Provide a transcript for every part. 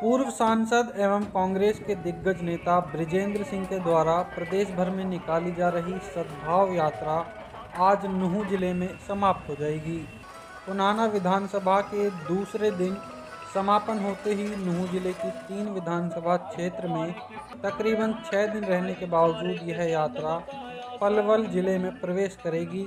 पूर्व सांसद एवं कांग्रेस के दिग्गज नेता बृजेंद्र सिंह के द्वारा प्रदेश भर में निकाली जा रही सद्भाव यात्रा आज नूंह जिले में समाप्त हो जाएगी। पुनाना विधानसभा के दूसरे दिन समापन होते ही नूंह जिले की 3 विधानसभा क्षेत्र में तकरीबन 6 दिन रहने के बावजूद यह यात्रा पलवल जिले में प्रवेश करेगी।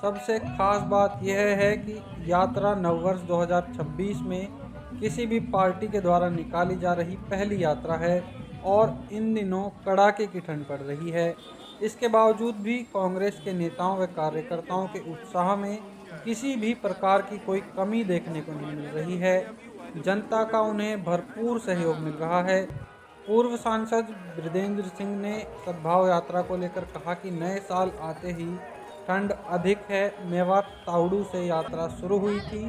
सबसे खास बात यह है कि यात्रा नववर्ष 2026 में किसी भी पार्टी के द्वारा निकाली जा रही पहली यात्रा है और इन दिनों कड़ाके की ठंड पड़ रही है। इसके बावजूद भी कांग्रेस के नेताओं व कार्यकर्ताओं के उत्साह में किसी भी प्रकार की कोई कमी देखने को नहीं मिल रही है। जनता का उन्हें भरपूर सहयोग मिल रहा है। पूर्व सांसद बृजेंद्र सिंह ने सद्भाव यात्रा को लेकर कहा कि नए साल आते ही ठंड अधिक है। मेवात ताउड़ू से यात्रा शुरू हुई थी।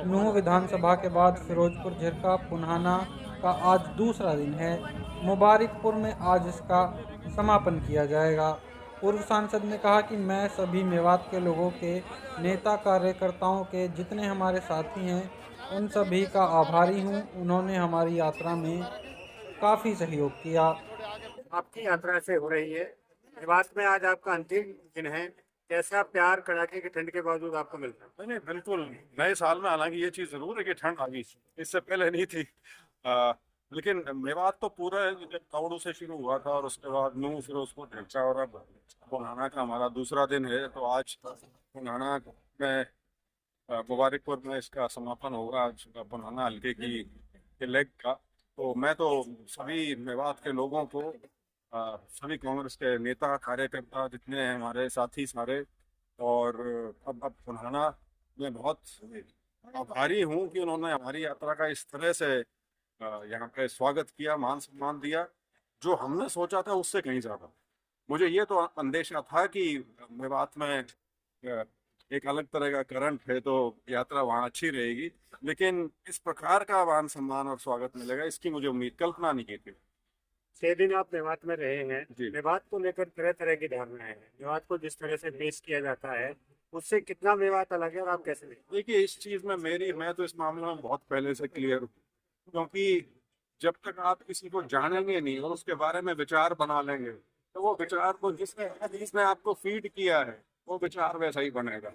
नूंह विधानसभा के बाद फिरोजपुर झिरका पुन्हाना का आज दूसरा दिन है। मुबारकपुर में आज इसका समापन किया जाएगा। पूर्व सांसद ने कहा कि मैं सभी मेवात के लोगों के, नेता कार्यकर्ताओं के, जितने हमारे साथी हैं, उन सभी का आभारी हूं। उन्होंने हमारी यात्रा में काफ़ी सहयोग किया। आपकी यात्रा से हो रही है, मेवात में आज आपका अंतिम दिन है। कैसा प्यार कड़ाके की ठंड के बावजूद आपको मिलता है? नहीं नहीं, बिल्कुल नए साल में हालांकि ये चीज़ जरूर है कि ठंड आ गई, इससे पहले नहीं थी। लेकिन मेवात तो पूरा ताउड़ू से शुरू हुआ था और उसके बाद नूंह, फिर उसको ढेंचा और अब पुनाना का हमारा दूसरा दिन है। तो आज पुनाना में मुबारकपुर में इसका समापन होगा, आज पुनाना हल्के की लेग का। तो मैं तो सभी मेवात के लोगों को, सभी कांग्रेस के नेता कार्यकर्ता जितने हैं हमारे साथी सारे, और अब पुनाना में बहुत आभारी हूँ कि उन्होंने हमारी यात्रा का इस तरह से यहाँ पे स्वागत किया, मान सम्मान दिया। जो हमने सोचा था उससे कहीं ज़्यादा। मुझे ये तो अंदेशा था कि मेवात में एक अलग तरह का करंट है तो यात्रा वहाँ अच्छी रहेगी, लेकिन इस प्रकार का मान सम्मान और स्वागत मिलेगा इसकी मुझे उम्मीद, कल्पना नहीं की थी। 6 दिन आप मेवात में रहे हैं। जी। मेवात को लेकर तरह तरह की धारणाएं हैं। मेवात को जिस तरह से पेश किया जाता है उससे कितना मेवात अलग है और आप कैसे देखते देखिए, इस चीज़ में मैं तो इस मामले में बहुत पहले से क्लियर हूँ, क्योंकि जब तक आप किसी को जानेंगे नहीं और उसके बारे में विचार बना लेंगे तो वो विचार को जिसने आपको फीड किया है वो विचार वैसा ही बनेगा।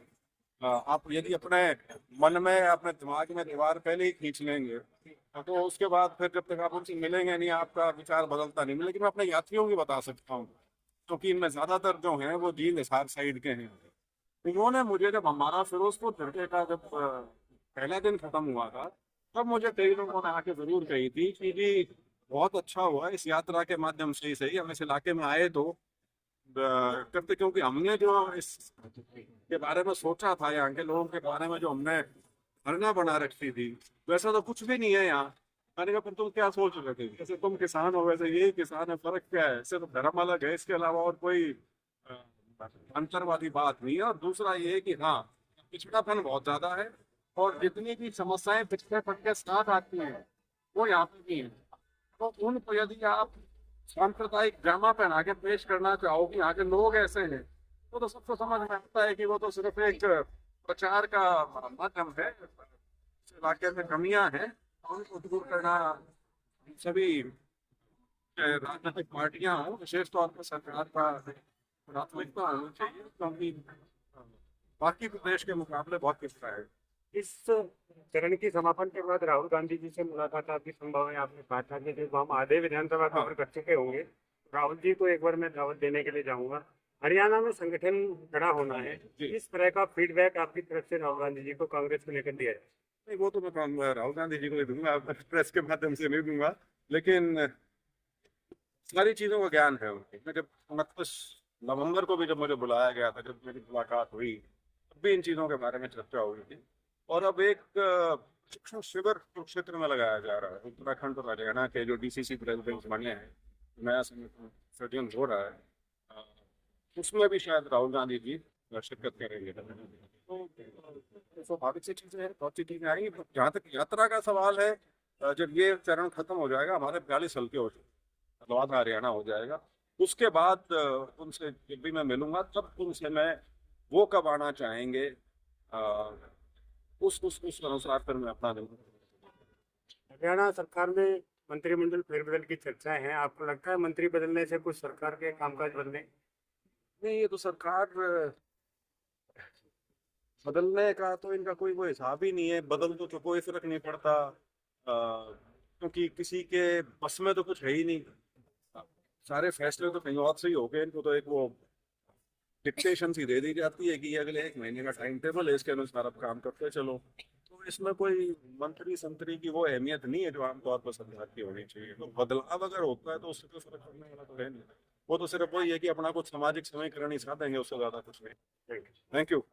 आप यदि अपने मन में, अपने दिमाग में दीवार पहले ही खींच लेंगे तो उसके बाद फिर जब तक आप उनसे मिलेंगे नहीं आपका विचार बदलता नहीं। लेकिन मैं अपने यात्रियों की बता सकता हूँ, क्योंकि इनमें ज़्यादातर जो हैं वो जींद हिसार साइड के हैं। इन्होंने मुझे, जब हमारा फिरोजपुर झिरके का जब पहला दिन खत्म हुआ था, तब मुझे कई लोगों ने आके जरूर कही थी कि जी बहुत अच्छा हुआ इस यात्रा के माध्यम से ही सही हम इस इलाके में आए तो करते, क्योंकि हमने जो इस के बारे में सोचा था, यहाँ के लोगों के बारे में जो हमने धारणा बना रखी थी, वैसा तो कुछ भी नहीं है यहाँ। मैंने कहा फिर तुम क्या सोच रहे थे? जैसे तुम किसान हो वैसे ये किसान है, फर्क क्या है? इससे तो धर्म अलग है, इसके अलावा और कोई अंतर वाली बात नहीं है। और दूसरा ये है कि हाँ, पिछड़ापन बहुत ज्यादा है और जितनी भी समस्याएं पिछड़ेपन के साथ आती हैं वो यहाँ पे भी हैं। तो उनको यदि आप सांप्रदायिक ड्रामा पहना के पेश करना चाहो कि यहाँ के लोग ऐसे हैं, तो सबको समझ में आता है कि वो तो सिर्फ एक प्रचार का माध्यम है। इस इलाके में कमियां हैं, उनको दूर करना सभी राजनीतिक पार्टियां हों, विशेष तौर पर सरकार का प्राथमिकता होनी चाहिए, क्योंकि बाकी प्रदेश के मुकाबले बहुत पिछड़ा है। इस चरण की समापन के बाद राहुल गांधी जी से मुलाकात आपकी संभव है? आपने कहा था कि जब हम आधे विधानसभा कवर कर चुके होंगे राहुल जी को एक बार मैं दावत देने के लिए जाऊंगा। हरियाणा में संगठन खड़ा होना है, इस तरह का फीडबैक आपकी तरफ से राहुल गांधी जी को कांग्रेस को लेकर दिया है? नहीं, वो तो मैं राहुल गांधी जी को ही दूंगा, प्रेस के माध्यम से नहीं दूंगा। लेकिन सारी चीज़ों का ज्ञान है उनके। मैं जब 29 नवंबर को भी जब मुझे बुलाया गया था, जब मेरी मुलाकात हुई, तब भी इन चीज़ों के बारे में चर्चा हुई थी। और अब एक शिक्षण शिविर कुरुक्षेत्र में लगाया जा रहा है। उत्तराखंड और हरियाणा के जो डीसीसी प्रेसिडेंट बने हैं, नया संगठन हो रहा है, उसमें भी शायद राहुल गांधी जी शिरकत करेंगे। तो स्वाभाविक सी चीज़ें हैं, बहुत सी चीज़ें आएंगी। जहाँ तक यात्रा का सवाल है, जब ये चरण खत्म हो जाएगा, हमारे 42 हल्के हो जाएंगे, लौट हरियाणा हो जाएगा, उसके बाद उनसे जब भी मैं मिलूंगा तब उनसे मैं वो कब आना चाहेंगे उस अनुसार फिर मैं अपना दूंगा। हरियाणा सरकार में मंत्रिमंडल फेरबदल की चर्चाएं हैं, आपको लगता है मंत्री बदलने से कुछ सरकार के कामकाज बदले? नहीं, ये तो सरकार बदलने का तो इनका कोई वो हिसाब ही नहीं है। बदल तो कोई फर्क नहीं पड़ता, क्योंकि किसी के बस में तो कुछ है ही नहीं। सारे फैसले तो कहीं और से ही हो गए। इनको तो एक वो डिक्टेशन सी दे दी जाती है कि ये अगले 1 महीने का टाइम टेबल है, इसके अनुसार आप काम करते चलो। तो इसमें कोई मंत्री संतरी की वो अहमियत नहीं है जो आमतौर पर सरकार की होनी चाहिए। तो बदलाव अगर होता है तो उससे कोई फर्क पड़ने वाला तो है नहीं। वो तो सिर्फ वही है कि अपना कुछ सामाजिक समीकरण ही साधेंगे, उससे ज्यादा कुछ नहीं। Thank you. Thank you.